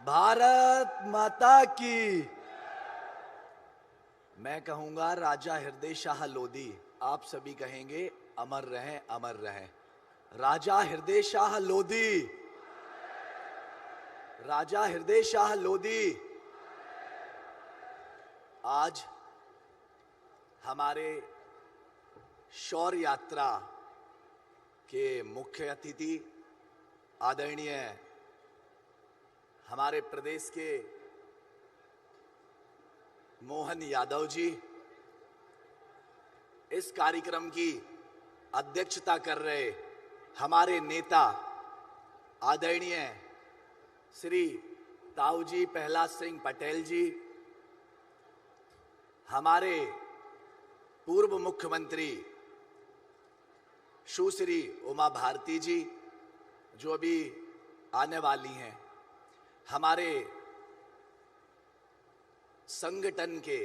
भारत माता की। मैं कहूंगा राजा हृदय शाह लोधी, आप सभी कहेंगे अमर रहें अमर रहें। राजा हृदय शाह लोधी, राजा हृदय शाह लोधी। आज हमारे शौर्य यात्रा के मुख्य अतिथि आदरणीय हमारे प्रदेश के मोहन यादव जी इस कार्यक्रम की अध्यक्षता कर रहे हमारे नेता आदरणीय श्री ताऊजी प्रहलाद सिंह पटेल जी, हमारे पूर्व मुख्यमंत्री सुश्री उमा भारती जी जो अभी आने वाली हैं, हमारे संगठन के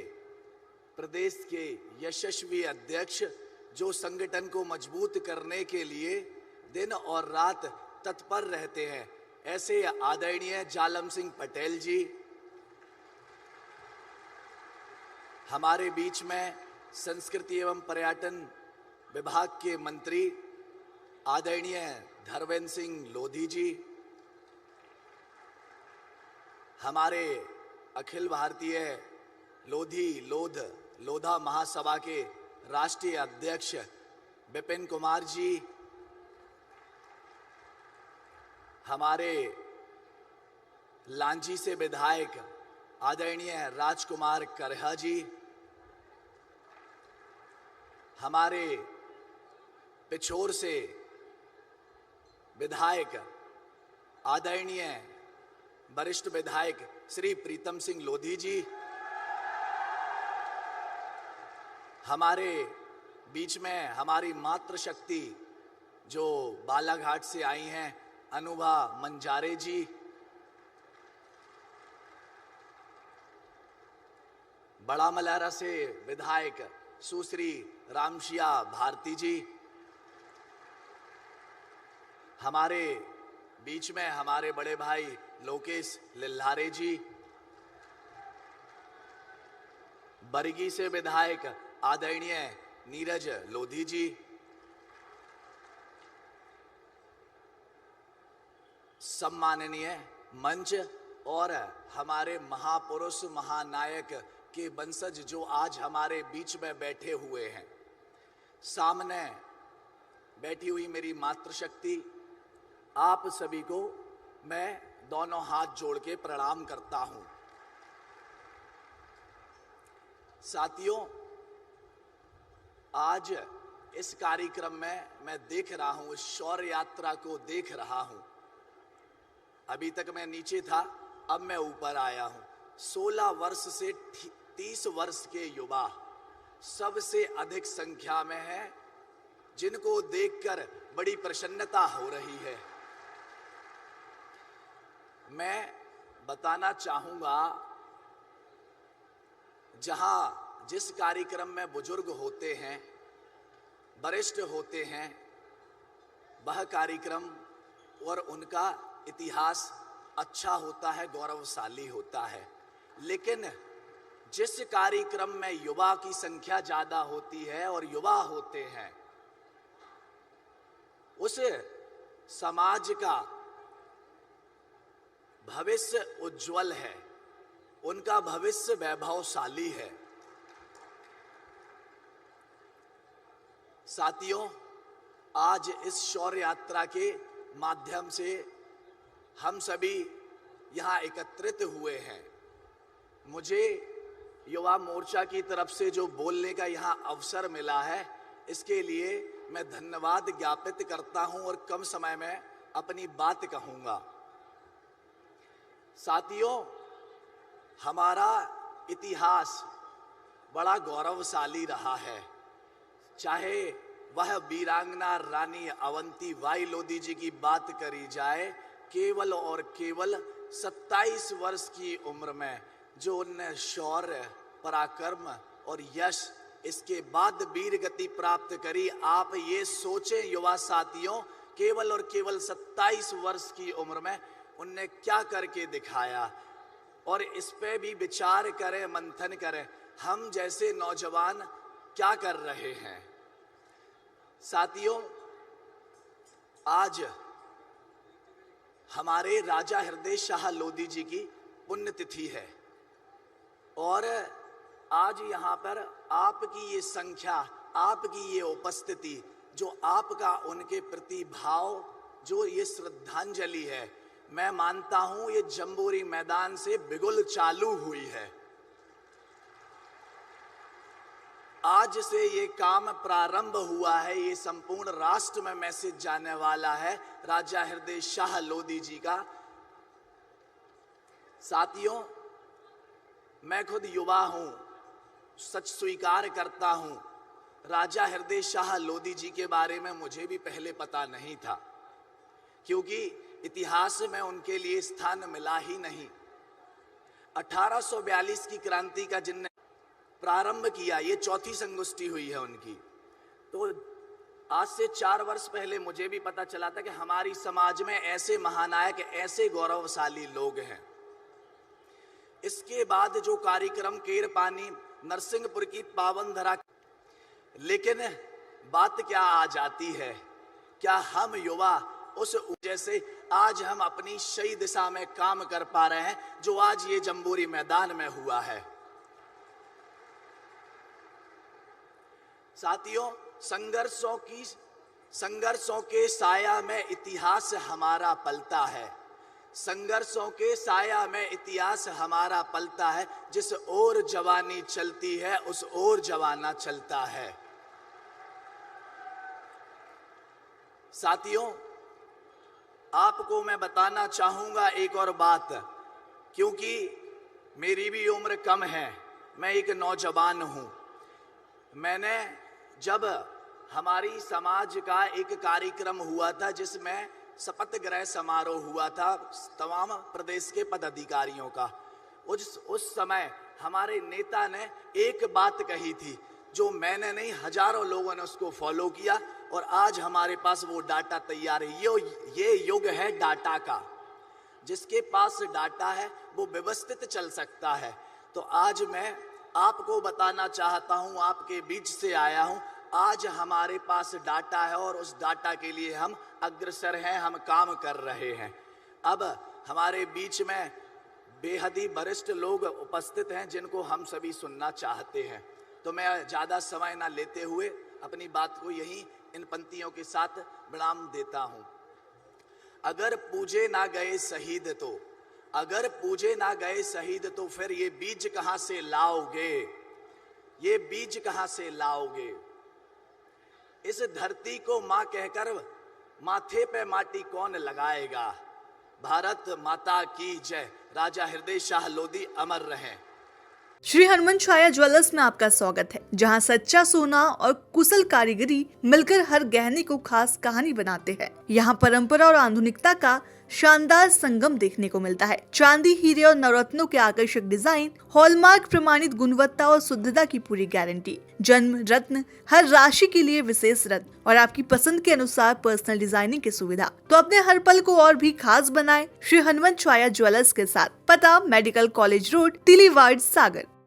प्रदेश के यशस्वी अध्यक्ष जो संगठन को मजबूत करने के लिए दिन और रात तत्पर रहते हैं, ऐसे आदरणीय जालम सिंह पटेल जी, हमारे बीच में संस्कृति एवं पर्यटन विभाग के मंत्री आदरणीय धर्मेंद्र सिंह लोधी जी, हमारे अखिल भारतीय लोधा महासभा के राष्ट्रीय अध्यक्ष विपिन कुमार जी, हमारे लांजी से विधायक आदरणीय राजकुमार करहा जी, हमारे पिछोर से विधायक आदरणीय वरिष्ठ विधायक श्री प्रीतम सिंह लोधी जी, हमारे बीच में हमारी मातृशक्ति जो बालाघाट से आई हैं अनुभा मंजारे जी, बड़ा मलहरा से विधायक सुश्री रामशिया भारती जी, हमारे बीच में हमारे बड़े भाई लोकेश लिल्हारे जी, बरगी से विधायक आदरणीय नीरज लोधी जी, सम्माननीय मंच और हमारे महापुरुष महानायक के वंशज जो आज हमारे बीच में बैठे हुए हैं, सामने बैठी हुई मेरी मातृशक्ति, आप सभी को मैं दोनों हाथ जोड़ के प्रणाम करता हूं। साथियों, आज इस कार्यक्रम में मैं देख रहा हूं, इस शौर्य यात्रा को देख रहा हूं। अभी तक मैं नीचे था, अब मैं ऊपर आया हूं। 16 वर्ष से 30 वर्ष के युवा सबसे अधिक संख्या में हैं, जिनको देखकर बड़ी प्रसन्नता हो रही है। मैं बताना चाहूंगा, जहां जिस कार्यक्रम में बुजुर्ग होते हैं, वरिष्ठ होते हैं, वह कार्यक्रम और उनका इतिहास अच्छा होता है, गौरवशाली होता है। लेकिन जिस कार्यक्रम में युवा की संख्या ज्यादा होती है और युवा होते हैं, उस समाज का भविष्य उज्जवल है, उनका भविष्य वैभवशाली है। साथियों, आज इस शौर्य यात्रा के माध्यम से हम सभी यहाँ एकत्रित हुए हैं। मुझे युवा मोर्चा की तरफ से जो बोलने का यहाँ अवसर मिला है, इसके लिए मैं धन्यवाद ज्ञापित करता हूं और कम समय में अपनी बात कहूंगा। साथियों, हमारा इतिहास बड़ा गौरवशाली रहा है। चाहे वह वीरांगना रानी अवंती बाई लोधी जी की बात करी जाए, केवल और केवल 27 वर्ष की उम्र में जो उनने शौर्य, पराक्रम और यश, इसके बाद वीर गति प्राप्त करी। आप ये सोचें युवा साथियों, केवल और केवल 27 वर्ष की उम्र में उनने क्या करके दिखाया, और इस पे भी विचार करें, मंथन करें, हम जैसे नौजवान क्या कर रहे हैं। साथियों, आज हमारे राजा हृदय शाह लोधी जी की पुण्यतिथि है, और आज यहाँ पर आपकी ये संख्या, आपकी ये उपस्थिति, जो आपका उनके प्रति भाव, जो ये श्रद्धांजलि है, मैं मानता हूं ये जंबूरी मैदान से बिगुल चालू हुई है। आज से ये काम प्रारंभ हुआ है, ये संपूर्ण राष्ट्र में मैसेज जाने वाला है राजा हृदय शाह लोधी जी का। साथियों, मैं खुद युवा हूं, सच स्वीकार करता हूं, राजा हृदय शाह लोधी जी के बारे में मुझे भी पहले पता नहीं था, क्योंकि इतिहास में उनके लिए स्थान मिला ही नहीं। 1842 की क्रांति का जिनने प्रारंभ किया, ये चौथी संगोष्ठी हुई है उनकी, तो आज से 4 वर्ष पहले मुझे भी पता चला था कि हमारी समाज में ऐसे महानायक, ऐसे गौरवशाली लोग हैं। इसके बाद जो कार्यक्रम केरपानी नरसिंहपुर की पावन धरा, लेकिन बात क्या आ जाती है, क्या हम युवा उस जैसे आज हम अपनी सही दिशा में काम कर पा रहे हैं, जो आज ये जंबूरी मैदान में हुआ है। साथियों, संघर्षों के साया में इतिहास हमारा पलता है, संघर्षों के साया में इतिहास हमारा पलता है, जिस ओर जवानी चलती है उस ओर जवाना चलता है। साथियों, आपको मैं बताना चाहूंगा एक और बात, क्योंकि मेरी भी उम्र कम है, मैं एक नौजवान हूं। मैंने जब हमारी समाज का एक कार्यक्रम हुआ था, जिसमें शपथ ग्रहण समारोह हुआ था तमाम प्रदेश के पदाधिकारियों का, उस समय हमारे नेता ने एक बात कही थी, जो मैंने नहीं, हजारों लोगों ने उसको फॉलो किया, और आज हमारे पास वो डाटा तैयार है। ये युग है डाटा का, जिसके पास डाटा है वो व्यवस्थित चल सकता है। तो आज मैं आपको बताना चाहता हूं, आपके बीच से आया हूं, आज हमारे पास डाटा है और उस डाटा के लिए हम अग्रसर हैं, हम काम कर रहे हैं। अब हमारे बीच में बेहद ही वरिष्ठ लोग उपस्थित हैं, जिनको हम सभी सुनना चाहते हैं। तो मैं ज़्यादा समय ना लेते हुए अपनी बात को यही इन पंक्तियों के साथ विराम देता हूं। अगर पूजे ना गए शहीद तो, अगर पूजे ना गए शहीद तो फिर ये बीज कहां से लाओगे, ये बीज कहां से लाओगे। इस धरती को मां कहकर माथे पे माटी कौन लगाएगा। भारत माता की जय। राजा हृदय शाह लोधी अमर रहें। श्री हनुमान छाया ज्वेलर्स में आपका स्वागत है, जहां सच्चा सोना और कुशल कारीगरी मिलकर हर गहने को खास कहानी बनाते हैं। यहां परंपरा और आधुनिकता का शानदार संगम देखने को मिलता है। चांदी, हीरे और नवरत्नों के आकर्षक डिजाइन, हॉलमार्क प्रमाणित गुणवत्ता और शुद्धता की पूरी गारंटी, जन्म रत्न, हर राशि के लिए विशेष रत्न और आपकी पसंद के अनुसार पर्सनल डिजाइनिंग की सुविधा। तो अपने हर पल को और भी खास बनाएं श्री हनुमान छाया ज्वेलर्स के साथ। पता मेडिकल कॉलेज रोड, तिलीवाड़, सागर।